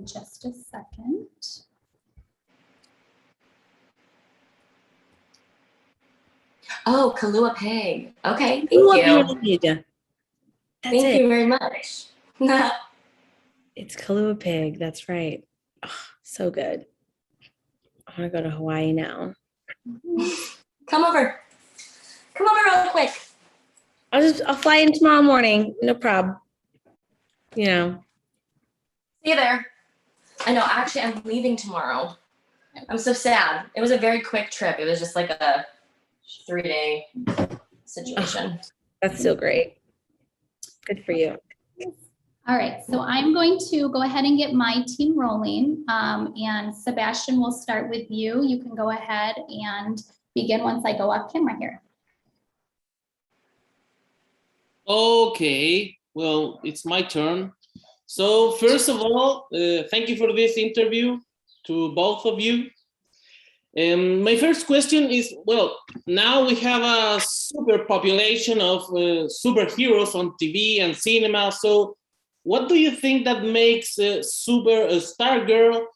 just a second. Oh, Kahlua Pig. Okay, thank you. Thank you very much. It's Kahlua Pig. That's right. Oh, so good. I want to go to Hawaii now. Come over. Come over real quick. I'll fly in tomorrow morning. No problem. You know. See you there. I know. Actually, I'm leaving tomorrow. I'm so sad. It was a very quick trip. It was just like a 3-day situation. Oh, that's so great. Good for you. All right, so I'm going to go ahead and get my team rolling. And Sebastian, we'll start with you. You can go ahead and begin once I go off camera here. Okay, well, it's my turn. So first of all, thank you for this interview to both of you. My first question is, well, now we have a super population of superheroes on TV and cinema. So what do you think that makes Stargirl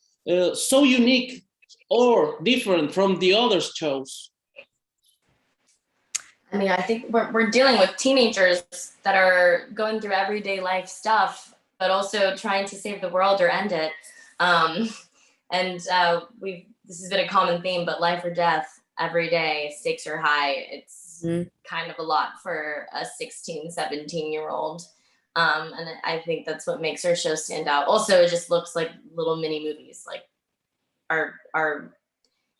so unique or different from the other shows? I mean, I think we're dealing with teenagers that are going through everyday life stuff, but also trying to save the world or end it. This has been a common theme, but life or death every day, stakes are high. It's kind of a lot for a 16, 17-year-old. And I think that's what makes our show stand out. Also, it just looks like little mini movies. Like our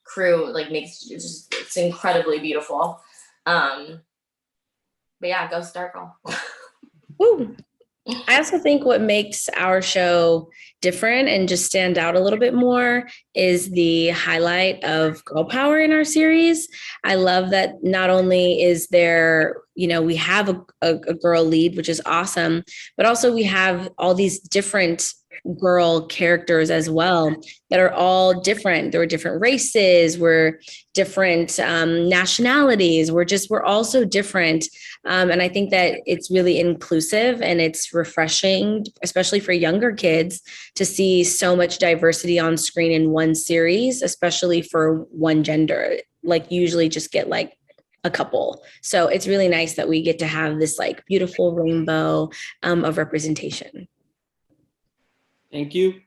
crew makes it's incredibly beautiful. But yeah, go Stargirl. Woo. I also think what makes our show different and just stand out a little bit more is the highlight of girl power in our series. I love that not only is there, we have a girl lead, which is awesome, but also we have all these different girl characters as well that are all different. There were different races, we're different nationalities. We're all so different. And I think that it's really inclusive and it's refreshing, especially for younger kids, to see so much diversity on screen in one series, especially for one gender. Usually just get a couple. So it's really nice that we get to have this beautiful rainbow of representation. Thank you.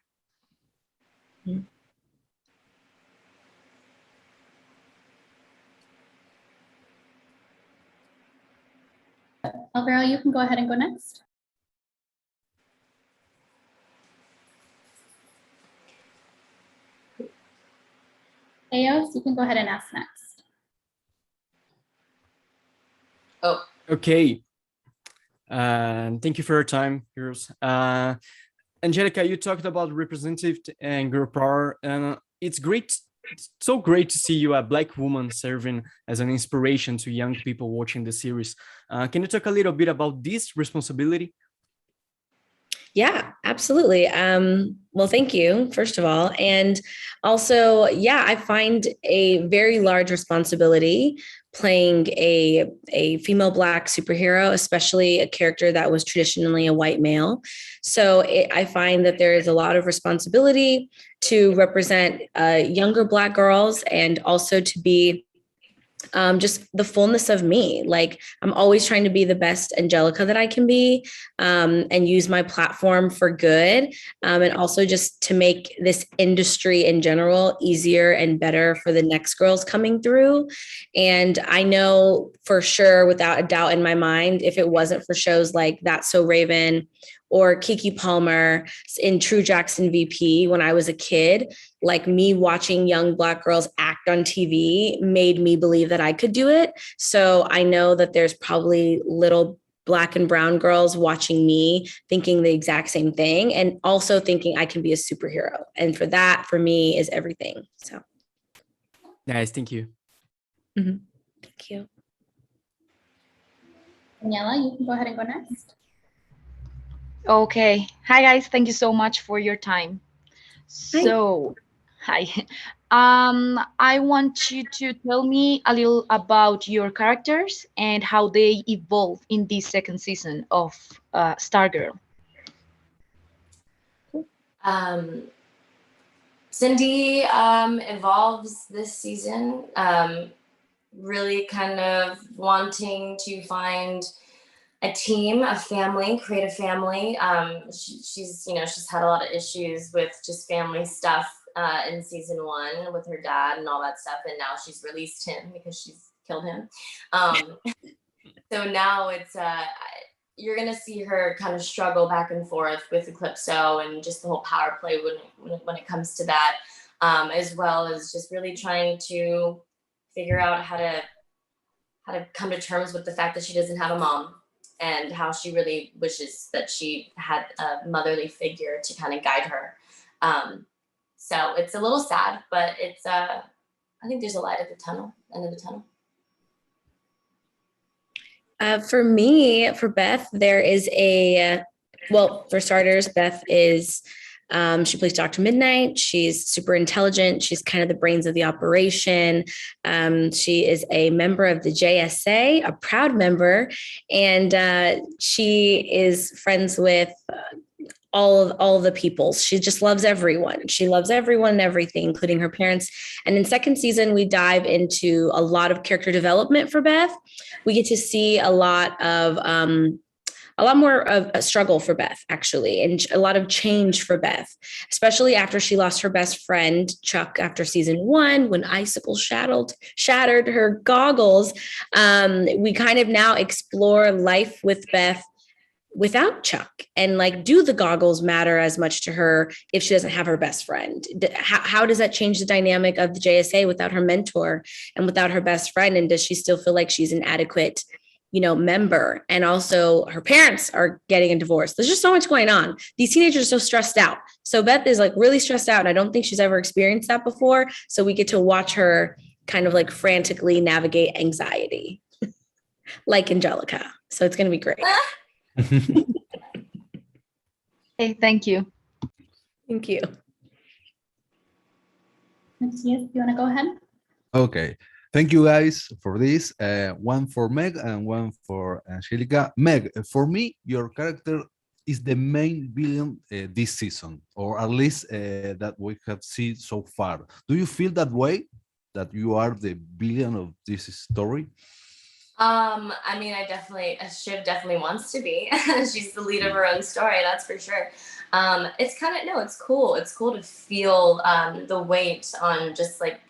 Alvaro, you can go ahead and go next. Eos, you can go ahead and ask next. Oh. Okay. Thank you for your time, heroes. Angelika, you talked about representative and girl power, and it's great. It's so great to see you, a Black woman, serving as an inspiration to young people watching the series. Can you talk a little bit about this responsibility? Yeah, absolutely. Well, thank you, first of all. And also, yeah, I find a very large responsibility playing a female Black superhero, especially a character that was traditionally a white male. So I find that there is a lot of responsibility to represent younger Black girls and also to be just the fullness of me. I'm always trying to be the best Angelika that I can be, and use my platform for good. And also just to make this industry in general easier and better for the next girls coming through. And I know for sure, without a doubt in my mind, if it wasn't for shows like That's So Raven or Kiki Palmer in True Jackson VP when I was a kid, me watching young Black girls act on TV made me believe that I could do it. So I know that there's probably little Black and brown girls watching me thinking the exact same thing and also thinking I can be a superhero. And that, for me, is everything. So. Nice, thank you. Mm-hmm. Thank you. Daniela, you can go ahead and go next. Okay. Hi, guys. Thank you so much for your time. So, hi. I want you to tell me a little about your characters and how they evolve in this second season of Stargirl. Cindy involves this season, really kind of wanting to find a team, a family, create a family. She's had a lot of issues with just family stuff in season 1 with her dad and all that stuff, and now she's released him because she's killed him. So now it's you're gonna see her kind of struggle back and forth with Eclipso and just the whole power play when it comes to that, as well as just really trying to figure out how to come to terms with the fact that she doesn't have a mom, and how she really wishes that she had a motherly figure to kind of guide her. So it's a little sad, but it's I think there's a light at the end of the tunnel. For me, for Beth, there is for starters, Beth is, she plays Dr. Midnite. She's super intelligent. She's kind of the brains of the operation. She is a member of the JSA, a proud member, and she is friends with all of the peoples. She just loves everyone. She loves everyone and everything, including her parents. And in second season, we dive into a lot of character development for Beth. We get to see a lot more of a struggle for Beth, actually, and a lot of change for Beth, especially after she lost her best friend, Chuck, after season 1, when Icicle shattered her goggles. We kind of now explore life with Beth without Chuck, and like, do the goggles matter as much to her if she doesn't have her best friend? How does that change the dynamic of the JSA without her mentor and without her best friend? And does she still feel like she's an adequate, member? And also her parents are getting a divorce. There's just so much going on. These teenagers are so stressed out. So Beth is like really stressed out. And I don't think she's ever experienced that before. So we get to watch her kind of like frantically navigate anxiety like Angelika. So it's going to be great. Hey, thank you. Thank you. Matthias, you want to go ahead? Okay. Thank you guys for this. One for Meg and one for Angelika. Meg, for me, your character is the main villain this season, or at least that we have seen so far. Do you feel that way, that you are the villain of this story? I mean, Shiv definitely wants to be. She's the lead of her own story, that's for sure. It's it's cool. It's cool to feel the weight on just like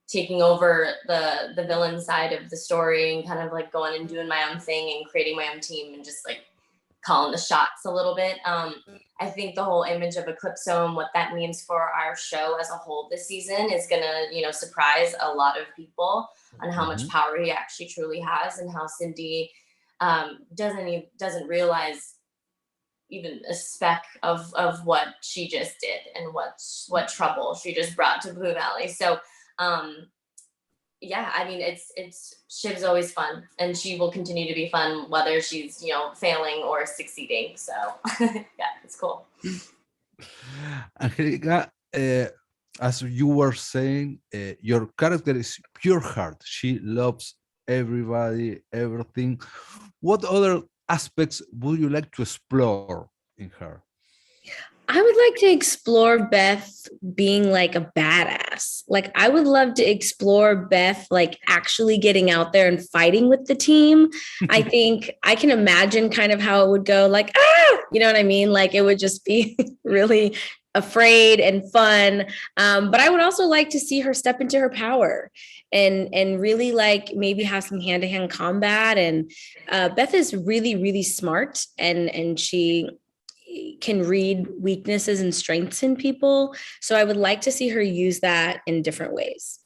taking over the villain side of the story and kind of like going and doing my own thing and creating my own team and just like calling the shots a little bit. I think the whole image of Eclipso and what that means for our show as a whole this season is gonna, surprise a lot of people on how much power he actually truly has, and how Cindy doesn't realize even a speck of what she just did and what trouble she just brought to Blue Valley. So yeah, I mean, it's Shiv's always fun, and she will continue to be fun whether she's failing or succeeding. So yeah, it's cool. Angelika, as you were saying, your character is pure heart. She loves everybody, everything. What other aspects would you like to explore in her? I would like to explore Beth being like a badass. Like, I would love to explore Beth like actually getting out there and fighting with the team. I think I can imagine kind of how it would go, like, you know what I mean? Like, it would just be really afraid and fun. But I would also like to see her step into her power and really like maybe have some hand-to-hand combat. And Beth is really, really smart, and she can read weaknesses and strengths in people. So I would like to see her use that in different ways.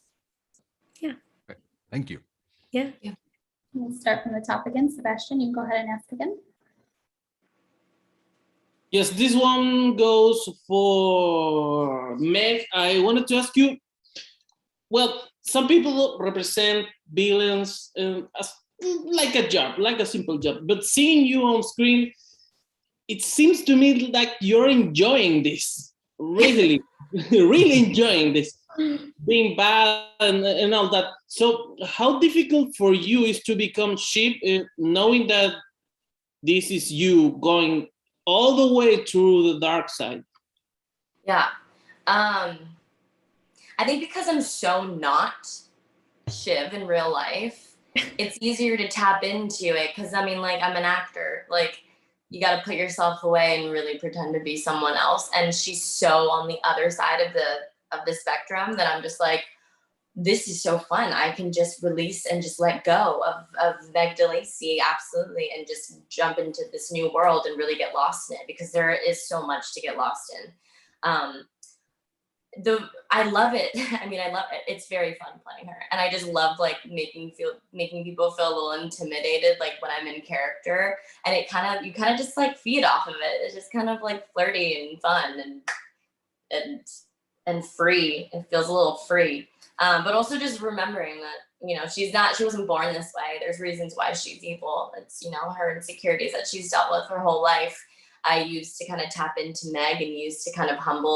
Yeah. Thank you. Yeah. We'll start from the top again. Sebastian, you can go ahead and ask again. Yes, this one goes for Meg. I wanted to ask you, well, some people represent villains as like a job, like a simple job, but seeing you on screen, it seems to me like you're enjoying this, really, really enjoying this, being bad and all that. So how difficult for you is to become Shiv, knowing that this is you going all the way through the dark side? Yeah. I think because I'm so not Shiv in real life, it's easier to tap into it. Cause I mean, like, I'm an actor. Like, you got to put yourself away and really pretend to be someone else. And she's so on the other side of the spectrum that I'm just like, this is so fun. I can just release and just let go of Meg DeLacy, absolutely, and just jump into this new world and really get lost in it, because there is so much to get lost in. I love it. I mean, I love it. It's very fun playing her, and I just love like making people feel a little intimidated, like when I'm in character, and you kind of just like feed off of it. It's just kind of like flirty and fun and free. It feels a little free. But also just remembering that, you know, she wasn't born this way. There's reasons why she's evil. It's, you know, her insecurities that she's dealt with her whole life. I used to kind of tap into Meg and used to kind of ground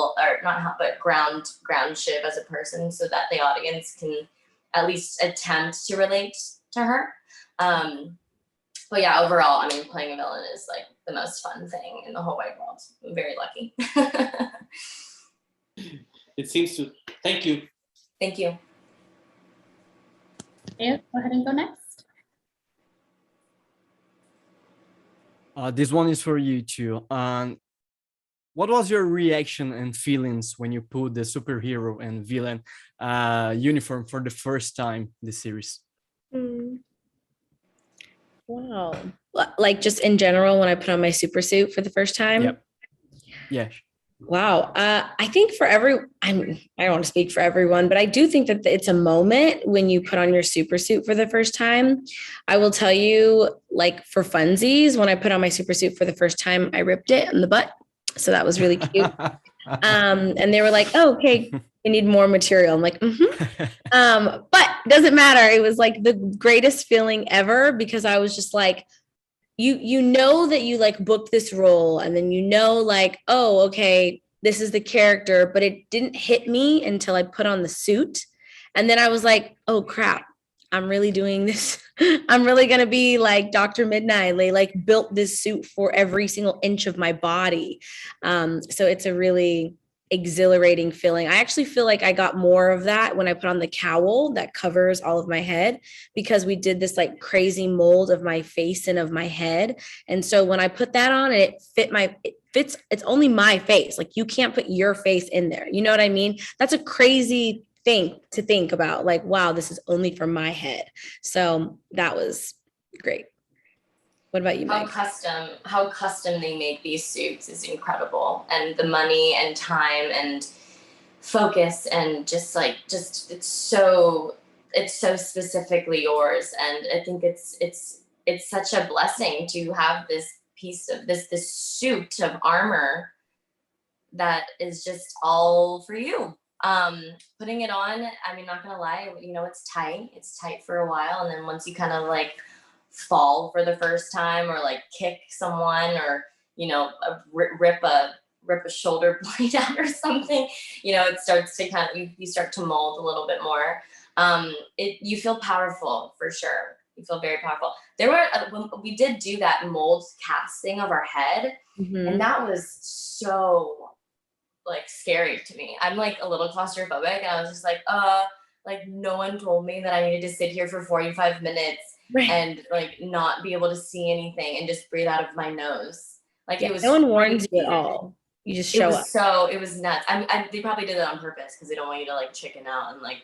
Shiv as a person, so that the audience can at least attempt to relate to her. But yeah, overall, I mean, playing a villain is like the most fun thing in the whole wide world. I'm very lucky. It seems to. Thank you. Thank you. Yeah, go ahead and go next. This one is for you too. What was your reaction and feelings when you put the superhero and villain uniform for the first time in the series? Wow. Like just in general, when I put on my super suit for the first time? Yep. Yeah. Wow. I think I don't want to speak for everyone, but I do think that it's a moment when you put on your super suit for the first time. I will tell you, like for funsies, when I put on my super suit for the first time, I ripped it in the butt. So that was really cute. And they were like, oh, okay, we need more material. I'm like, but doesn't matter. It was like the greatest feeling ever, because I was just like, you know that you like booked this role, and then you know like, oh, okay, this is the character, but it didn't hit me until I put on the suit. And then I was like, oh crap, I'm really doing this. I'm really going to be like Dr. Midnite. They like built this suit for every single inch of my body. So it's a really exhilarating feeling. I actually feel like I got more of that when I put on the cowl that covers all of my head, because we did this like crazy mold of my face and of my head. And so when I put that on, and it's only my face. Like you can't put your face in there. You know what I mean? That's a crazy thing to think about. Like, wow, this is only for my head. So that was great. What about you, Meg? How custom they make these suits is incredible, and the money and time and focus and just it's so specifically yours. And I think it's such a blessing to have this piece of this suit of armor that is just all for you. Putting it on, I mean, not gonna lie, you know, it's tight for a while, and then once you kind of like fall for the first time, or like kick someone, or you know, rip a shoulder blade out or something, you know, it starts to kind of you start to mold a little bit more. You feel powerful for sure. You feel very powerful. When we did do that mold casting of our head, and that was so like scary to me. I'm like a little claustrophobic, and I was just like no one told me that I needed to sit here for 45 minutes. Right. And like not be able to see anything and just breathe out of my nose. Like it was no one warns you at all. You just show up. So it was nuts. They probably did it on purpose, because they don't want you to like chicken out and like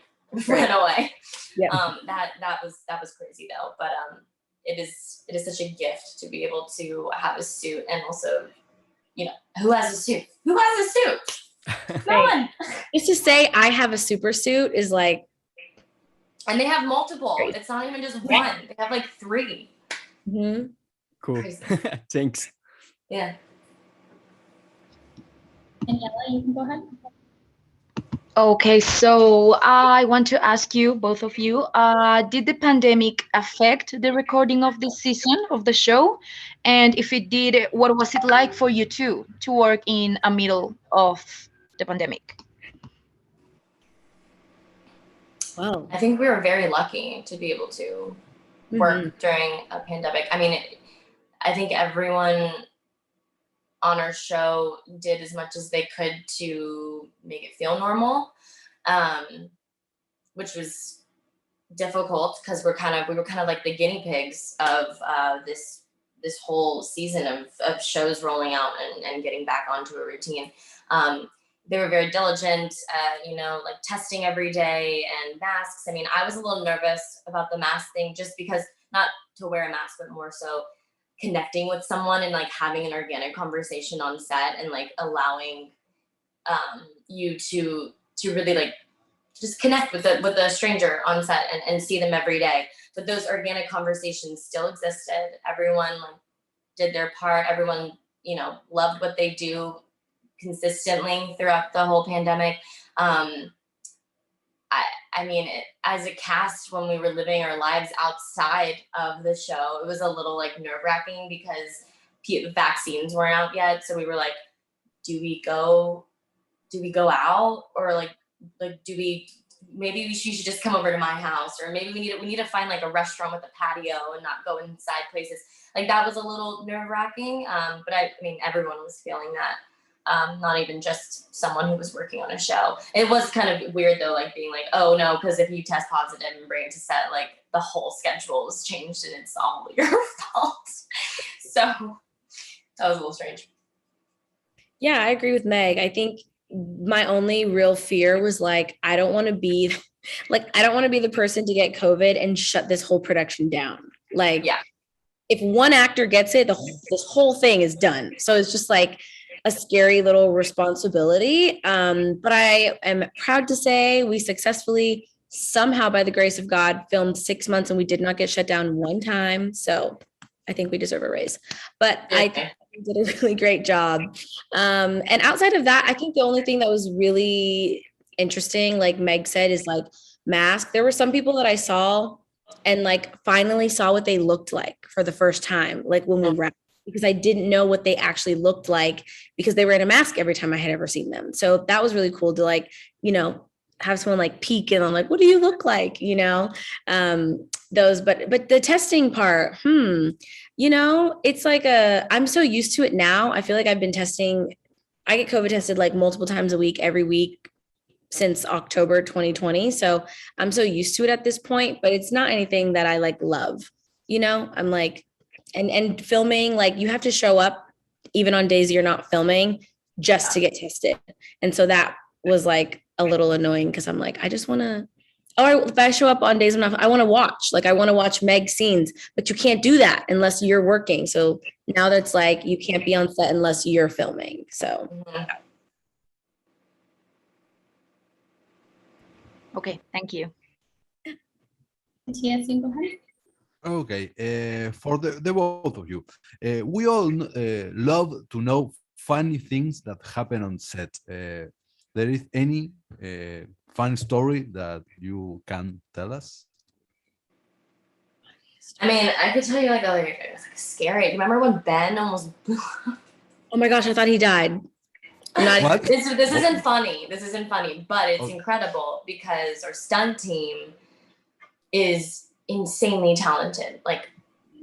run away. Yeah. That was crazy though. But it is such a gift to be able to have a suit, and also, you know, who has a suit? Who has a suit? No one. Just to say I have a super suit is like. And they have multiple. It's not even just one. They have like 3. Cool. Thanks. Yeah. Daniela, you can go ahead. Okay, so I want to ask you, both of you, did the pandemic affect the recording of this season of the show? And if it did, what was it like for you to work in a middle of the pandemic? Wow. I think we were very lucky to be able to work during a pandemic. I mean, I think everyone on our show did as much as they could to make it feel normal, which was difficult because we were kind of like the guinea pigs of this whole season of shows rolling out and getting back onto a routine. They were very diligent, like testing every day and masks. I mean, I was a little nervous about the mask thing just because, not to wear a mask, but more so connecting with someone and like having an organic conversation on set and like allowing you to really like just connect with a stranger on set and see them every day. But those organic conversations still existed. Everyone like did their part. Everyone, loved what they do consistently throughout the whole pandemic. I mean, as a cast, when we were living our lives outside of the show, it was a little like nerve-wracking because vaccines weren't out yet. So we were like, do we go out, or like maybe you should just come over to my house, or maybe we need to find like a restaurant with a patio and not go inside places. Like that was a little nerve-wracking. But I mean, everyone was feeling that. Not even just someone who was working on a show. It was kind of weird though, like being like, oh no, because if you test positive and bring it to set, like the whole schedule is changed and it's all your fault. So that was a little strange. Yeah, I agree with Meg. I think my only real fear was like, I don't want to be the person to get COVID and shut this whole production down. Like, yeah, if one actor gets it, this whole thing is done. So it's just like a scary little responsibility. But I am proud to say we successfully, somehow by the grace of God, filmed 6 months and we did not get shut down one time. So I think we deserve a raise. But I think we did a really great job. And outside of that, I think the only thing that was really interesting, like Meg said, is like mask. There were some people that I saw and like finally saw what they looked like for the first time, like when we wrapped, because I didn't know what they actually looked like because they were in a mask every time I had ever seen them. So that was really cool to like, have someone like peek and I'm like, what do you look like? Those, but the testing part, it's like I'm so used to it now. I feel like I've been testing. I get COVID tested like multiple times a week, every week since October 2020. So I'm so used to it at this point, but it's not anything that I like love, I'm like, and filming, like you have to show up even on days you're not filming just to get tested. And so that was like a little annoying because I'm like, I just want to, if I show up on days I'm not, I want to watch Meg scenes, but you can't do that unless you're working. So now that's like, you can't be on set unless you're filming. So. Okay, thank you. Yes, you go ahead. Okay, for the both of you, we all love to know funny things that happen on set. There is any fun story that you can tell us? I mean, I could tell you like it was like scary. You remember when Ben almost blew up? Oh my gosh, I thought he died. What? This isn't funny. This isn't funny, but it's incredible because our stunt team is insanely talented, like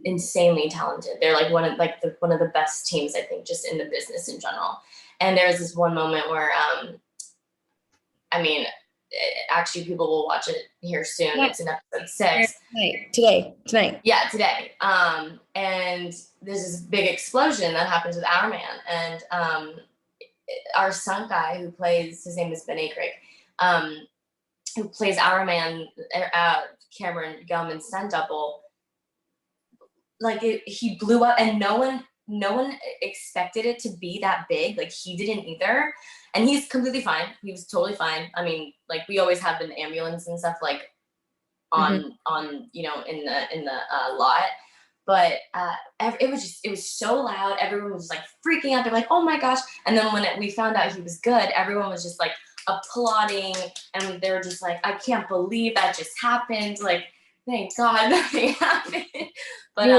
insanely talented. They're like one of the best teams, I think, just in the business in general. And there's this one moment where, actually people will watch it here soon. Yeah. It's in episode 6. Tonight. Yeah, today. And there's this big explosion that happens with Our Man. And our stunt guy who plays, his name is Ben Akrick, who plays Our Man, Cameron Gelman's stunt double, like he blew up and no one expected it to be that big. Like he didn't either. And he's completely fine. He was totally fine. I mean, like we always have an ambulance and stuff like on in the lot. But it was so loud. Everyone was like freaking out. They're like, oh my gosh. And then when we found out he was good, everyone was just like applauding. And they were just like, I can't believe that just happened. Like, thank God nothing happened. But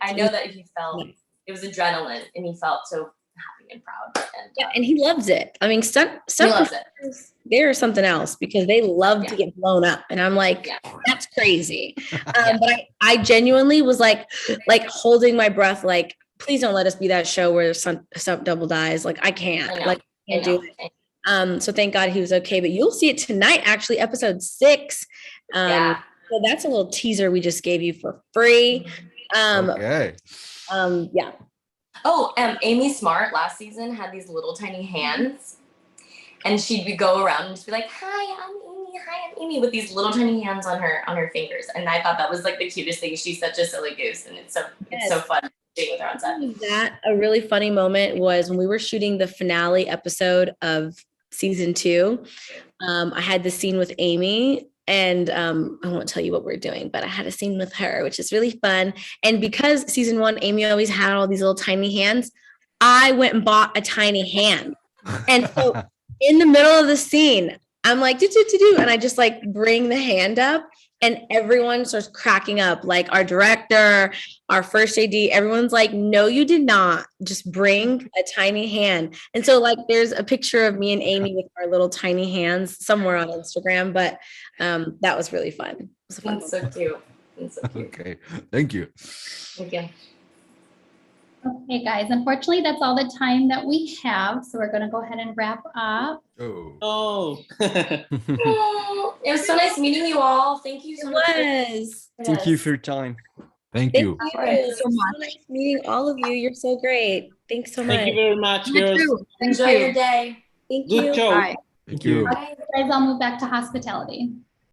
I know that he felt, it was adrenaline and he felt so happy and proud. And he loves it. I mean, they're something else because they love to get blown up. And I'm like, that's crazy. But I genuinely was like holding my breath, like please don't let us be that show where some double dies. Like I can't, I can't do it. So thank God he was okay, but you'll see it tonight, actually, episode 6. So that's a little teaser we just gave you for free. Okay. Yeah. Oh, Amy Smart last season had these little tiny hands, and she'd go around and just be like, "Hi, I'm Amy. Hi, I'm Amy," with these little tiny hands on her fingers. And I thought that was like the cutest thing. She's such a silly goose, and it's so fun being with her on set. That a really funny moment was when we were shooting the finale episode of season 2. I had the scene with Amy. And I won't tell you what we're doing, but I had a scene with her, which is really fun. And because season 1, Amy always had all these little tiny hands, I went and bought a tiny hand. And so in the middle of the scene, I'm like, do, and I just like bring the hand up, and everyone starts cracking up. Like our director, our first AD, everyone's like, no, you did not. Just bring a tiny hand. And so like there's a picture of me and Amy with our little tiny hands somewhere on Instagram, but that was really fun. It was a fun That's so cute. That's so cute. Okay, thank you. Thank you. Okay, guys, unfortunately, that's all the time that we have. So we're going to go ahead and wrap up. Oh, it was so nice meeting you all. Thank you so much. Thank you for your time. Thank Thank you. you. It was so nice meeting all of you. You're so great. Thanks so much. Thank you very much, girls. Enjoy your day. Thank Good you. show. Bye. Thank you. Guys, I'll move back to hospitality.